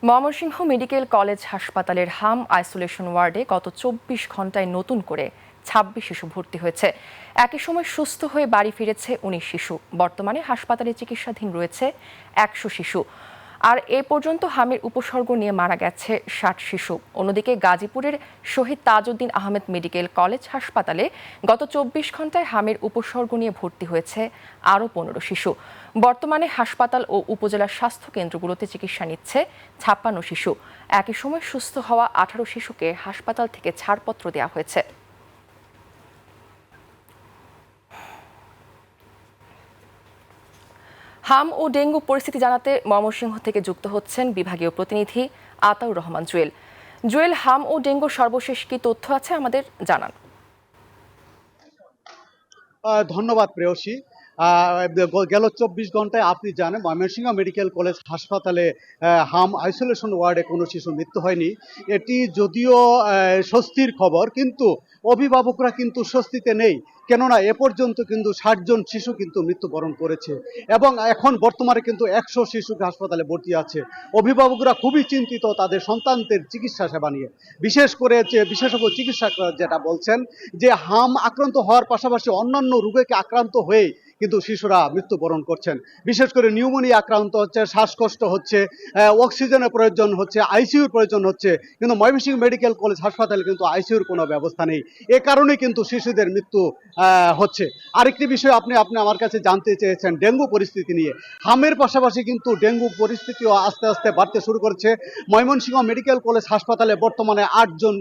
Mymensingh medical college হাসপাতালের হাম isolation ওয়ার্ডে গত ২৪ ঘন্টায় নতুন করে ২৬ শিশু ভর্তি হয়েছে। একই সময় সুস্থ হয়ে বাড়ি ফিরেছে ১৯ শিশু। বর্তমানে হাসপাতালে চিকিৎসাধীন রয়েছে ১০০ শিশু। আর এ পর্যন্ত হামের উপসর্গ নিয়ে মারা গেছে ৬০ শিশু। অন্যদিকে গাজীপুরের শহীদ তাজউদ্দিন আহমেদ মেডিকেল কলেজ হাসপাতালে গত ২৪ ঘন্টায় হামের উপসর্গ নিয়ে ভর্তি হয়েছে আরও ১৫ শিশু। বর্তমানে হাসপাতাল ও উপজেলা স্বাস্থ্য কেন্দ্রগুলোতে চিকিৎসা নিচ্ছে ৫৬ শিশু। একই সময় সুস্থ হওয়া ১৮ শিশুকে হাসপাতাল থেকে ছাড়পত্র দেওয়া হয়েছে। হাম ও ডেঙ্গু পরিস্থিতি জানাতে ময়মনসিংহ থেকে যুক্ত হচ্ছেন বিভাগীয় প্রতিনিধি আতাউর রহমান জুয়েল। জুয়েল, হাম ও ডেঙ্গুর সর্বশেষ কি তথ্য আছে আমাদের জানান। ধন্যবাদ প্রেয়সী। গেল ২৪ ঘন্টায় আপনি জানেন ময়মনসিংহ মেডিকেল কলেজ হাসপাতালে হাম আইসোলেশন ওয়ার্ডে কোনো শিশুর মৃত্যু হয়নি। এটি যদিও স্বস্তির খবর, কিন্তু অভিভাবকরা কিন্তু স্বস্তিতে নেই। কেননা এ পর্যন্ত কিন্তু ৬০ জন শিশু কিন্তু মৃত্যুবরণ করেছে এবং এখন বর্তমানে কিন্তু ১০০ শিশু হাসপাতালে ভর্তি আছে। অভিভাবকরা খুবই চিন্তিত তাদের সন্তানদের চিকিৎসা সেবা নিয়ে। বিশেষ করে যে বিশেষজ্ঞ চিকিৎসকরা যেটা বলছেন যে হাম আক্রান্ত হওয়ার পাশাপাশি অন্যান্য রোগে আক্রান্ত হয়ে কিন্তু শিশুরা মৃত্যুবরণ করছেন। বিশেষ করে নিউমোনিয়া আক্রান্ত হচ্ছে, শ্বাসকষ্ট হচ্ছে, অক্সিজেনের প্রয়োজন হচ্ছে, আইসিইউর প্রয়োজন হচ্ছে। কিন্তু ময়মনসিংহ মেডিকেল কলেজ হাসপাতালে কিন্তু আইসিইউর কোনো ব্যবস্থা নেই। এ কারণে কিন্তু শিশুদের মৃত্যু হচ্ছে। আরেকটি বিষয় আপনি আমার কাছে জানতে চেয়েছেন ডেঙ্গু পরিস্থিতি নিয়ে। হামের পাশাপাশি কিন্তু ডেঙ্গু পরিস্থিতিও আস্তে আস্তে বাড়তে শুরু করেছে। ময়মনসিংহ মেডিকেল কলেজ হাসপাতালে বর্তমানে ৮ জন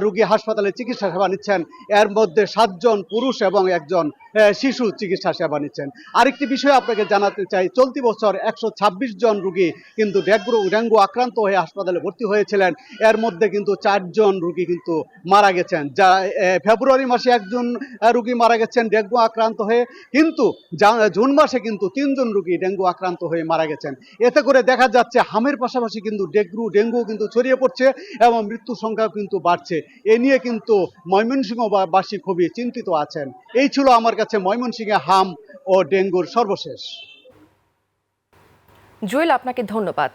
রোগী হাসপাতালে চিকিৎসা সেবা নিচ্ছেন। এর মধ্যে ৭ জন পুরুষ এবং একজন শিশু চিকিৎসা সেবা নিচ্ছেন। আরেকটি বিষয় আপনাকে জানাতে চাই, চলতি বছর ১২৬ জন রোগী কিন্তু ডেঙ্গু আক্রান্ত হয়ে হাসপাতালে ভর্তি হয়েছিলেন। এর মধ্যে কিন্তু ৪ জন রোগী কিন্তু মারা গেছেন। যা ফেব্রুয়ারি মাসে একজন রোগী মারা গেছেন ডেঙ্গু আক্রান্ত হয়ে, কিন্তু জুন মাসে কিন্তু ৩ জন রোগী ডেঙ্গু আক্রান্ত হয়ে মারা গেছেন। এতে করে দেখা যাচ্ছে হামের পাশাপাশি কিন্তু ডেঙ্গু কিন্তু ছড়িয়ে পড়ছে এবং মৃত্যু সংখ্যাও কিন্তু বাড়ছে। এ নিয়ে কিন্তু ময়মনসিংহবাসী খুবই চিন্তিত আছেন। এই ছিল আমার কাছে ময়মনসিংহে হাম ও ডেঙ্গুর সর্বশেষ। জুয়েল, আপনাকে ধন্যবাদ।